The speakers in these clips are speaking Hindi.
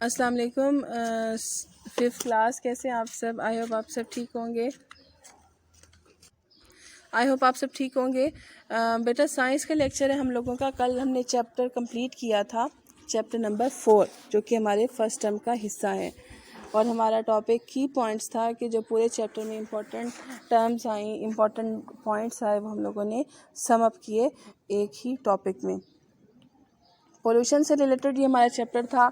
अस्सलाम वालेकुम। फिफ्थ क्लास, कैसे आप सब? आई होप आप सब ठीक होंगे। बेटा साइंस का लेक्चर है हम लोगों का। कल हमने चैप्टर कंप्लीट किया था, चैप्टर नंबर 4, जो कि हमारे फर्स्ट टर्म का हिस्सा है। और हमारा टॉपिक की पॉइंट्स था कि जो पूरे चैप्टर में इम्पोर्टेंट टर्म्स आई, इम्पोर्टेंट पॉइंट्स आए, वो हम लोगों ने सम अप किए एक ही टॉपिक में। पोल्यूशन से रिलेटेड ये हमारा चैप्टर था।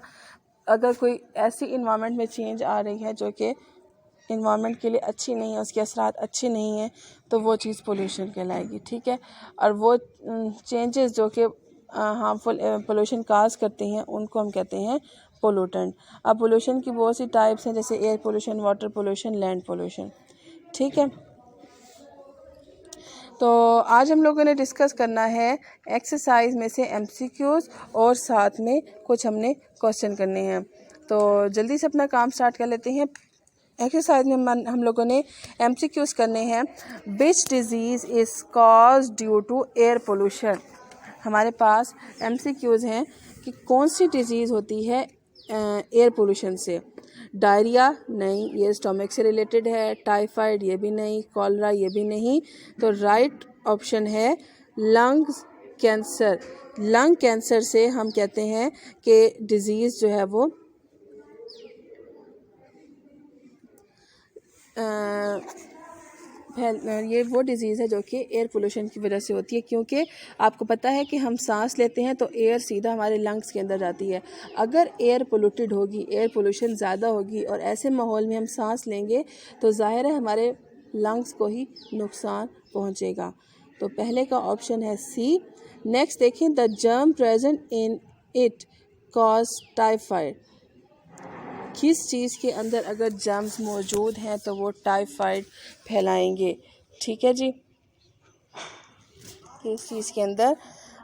अगर कोई ऐसी इन्वायरमेंट में चेंज आ रही है जो कि इन्वायरमेंट के लिए अच्छी नहीं है, उसके असरात अच्छे नहीं हैं, तो वो चीज़ पोल्यूशन कहलाएगी। ठीक है। और वो चेंजेस जो कि हार्मफुल पोल्यूशन काज करते हैं, उनको हम कहते हैं पोल्यूटेंट। अब पोल्यूशन की बहुत सी टाइप्स हैं, जैसे air pollution, water pollution, land pollution. ठीक है। तो आज हम लोगों ने डिस्कस करना है एक्सरसाइज में से एमसीक्यूज़, और साथ में कुछ हमने क्वेश्चन करने हैं। तो जल्दी से अपना काम स्टार्ट कर लेते हैं। एक्सरसाइज में हम लोगों ने एमसीक्यूज़ करने हैं। Which disease is cause due to air pollution. हमारे पास एमसीक्यूज़ हैं कि कौन सी डिजीज़ होती है एयर पोल्यूशन से। डायरिया नहीं, ये स्टमक से रिलेटेड है। टाइफाइड ये भी नहीं। कॉलरा ये भी नहीं। तो राइट ऑप्शन है लंग्स कैंसर। लंग कैंसर से हम कहते हैं कि डिजीज़ जो है वो ये वो डिज़ीज़ है जो कि एयर पोल्यूशन की वजह से होती है, क्योंकि आपको पता है कि हम सांस लेते हैं तो एयर सीधा हमारे लंग्स के अंदर जाती है। अगर एयर पोल्यूटेड होगी, एयर पोल्यूशन ज़्यादा होगी और ऐसे माहौल में हम सांस लेंगे तो ज़ाहिर है हमारे लंग्स को ही नुकसान पहुंचेगा। तो पहले का ऑप्शन है सी। नेक्स्ट देखें, the germ present in it cause typhoid. किस चीज़ के अंदर अगर जर्म्स मौजूद हैं तो वो टाइफाइड फैलाएंगे। ठीक है जी। किस चीज़ के अंदर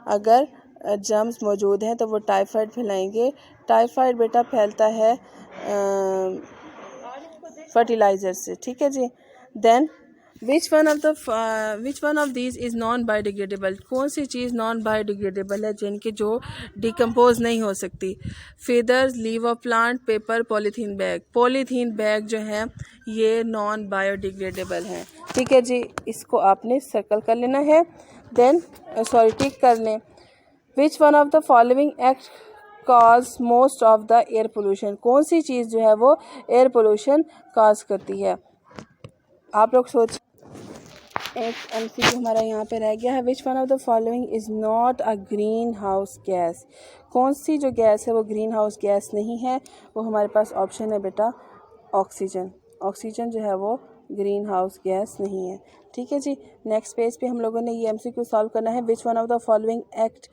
अगर जर्म्स मौजूद हैं तो वो टाइफाइड फैलाएंगे। टाइफाइड बेटा फैलता है फर्टिलाइज़र से। ठीक है जी। Then which one of these is non biodegradable. कौन सी चीज़ नॉन बायोडिग्रेडेबल है, जिनकी जो डिकम्पोज नहीं हो सकती। Feathers, leave of plant, paper, polythene bag. Polythene bag जो है ये नॉन बायोडिग्रेडेबल हैं। ठीक है जी, इसको आपने सर्कल कर लेना है। देन टिक कर लें। विच one of the following act cause most of the air pollution. कौन सी चीज़ जो है वो एयर पोल्यूशन कॉज करती है। आप लोग सोच। एक एमसीक्यू हमारा यहाँ पे रह गया है। विच one of the following is not a green house gas. कौन सी जो गैस है वो ग्रीन हाउस गैस नहीं है। वो हमारे पास ऑप्शन है बेटा ऑक्सीजन। ऑक्सीजन जो है वो ग्रीन हाउस गैस नहीं है। ठीक है जी। नेक्स्ट पेज पे हम लोगों ने ये एमसीक्यू सॉल्व करना है। विच one of the following act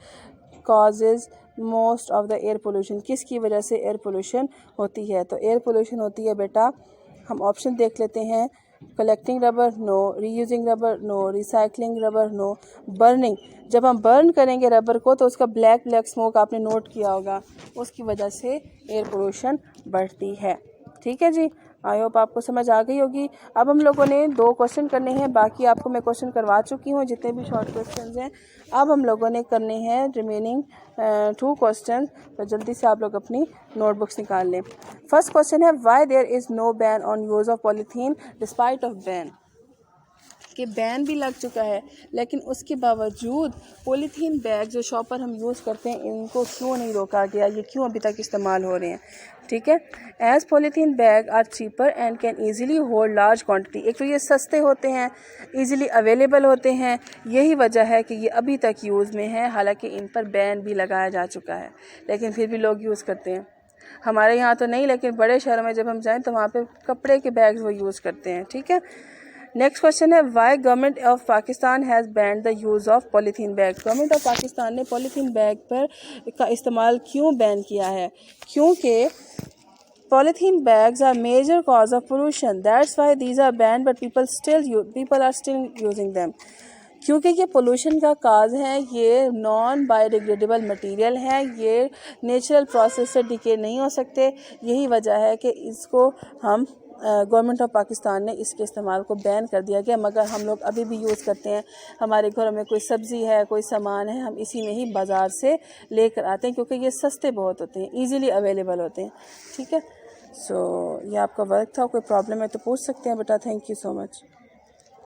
causes most of the air pollution. किसकी वजह से एयर पोल्यूशन होती है। तो एयर पोल्यूशन होती है बेटा, हम ऑप्शन देख लेते हैं। Collecting rubber no, reusing rubber no, recycling rubber no, burning. जब हम बर्न करेंगे रबर को तो उसका ब्लैक ब्लैक स्मोक आपने नोट किया होगा, उसकी वजह से एयर पोल्यूशन बढ़ती है। ठीक है जी। आई होप आपको समझ आ गई होगी। अब हम लोगों ने 2 क्वेश्चन करने हैं, बाकी आपको मैं क्वेश्चन करवा चुकी हूँ जितने भी शॉर्ट क्वेश्चन हैं। अब हम लोगों ने करने हैं रिमेनिंग 2 क्वेश्चन। तो जल्दी से आप लोग अपनी नोटबुक्स निकाल लें। फर्स्ट क्वेश्चन है, why there is no ban on use of polythene despite of ban. कि बैन भी लग चुका है लेकिन उसके बावजूद पॉलीथीन बैग जो शॉपर हम यूज़ करते हैं इनको क्यों नहीं रोका गया, ये क्यों अभी तक इस्तेमाल हो रहे हैं। ठीक है। As polythene bag are cheaper and can easily hold large quantity. एक तो ये सस्ते होते हैं, ईजिली अवेलेबल होते हैं, यही वजह है कि ये अभी तक यूज़ में है। हालांकि इन पर बैन भी लगाया जा चुका है लेकिन फिर भी लोग यूज़ करते हैं। हमारे यहाँ तो नहीं, लेकिन बड़े शहरों में जब हम जाएँ तो वहाँ पे कपड़े के बैग्स वो यूज़ करते हैं। ठीक है। नेक्स्ट क्वेश्चन है, why government of Pakistan has band the use of polythene bag. Government of Pakistan ने पॉलीथीन बैग पर का इस्तेमाल क्यों बैन किया है। क्योंकि polythene bags are major cause of pollution, that's why these are banned but people are still using them. क्योंकि ये पोल्यूशन का काज है, ये नॉन बायोडिग्रेडेबल मटेरियल है, ये नेचुरल प्रोसेस से डिके नहीं हो सकते। यही वजह है कि इसको हम गवर्नमेंट ऑफ पाकिस्तान ने इसके इस्तेमाल को बैन कर दिया गया, मगर हम लोग अभी भी यूज़ करते हैं। हमारे घरों में कोई सब्ज़ी है, कोई सामान है, हम इसी में ही बाज़ार से लेकर आते हैं, क्योंकि ये सस्ते बहुत होते हैं, ईज़िली अवेलेबल होते हैं। ठीक है, सो ये आपका वर्क था। कोई प्रॉब्लम है तो पूछ सकते हैं बेटा। Thank you so much.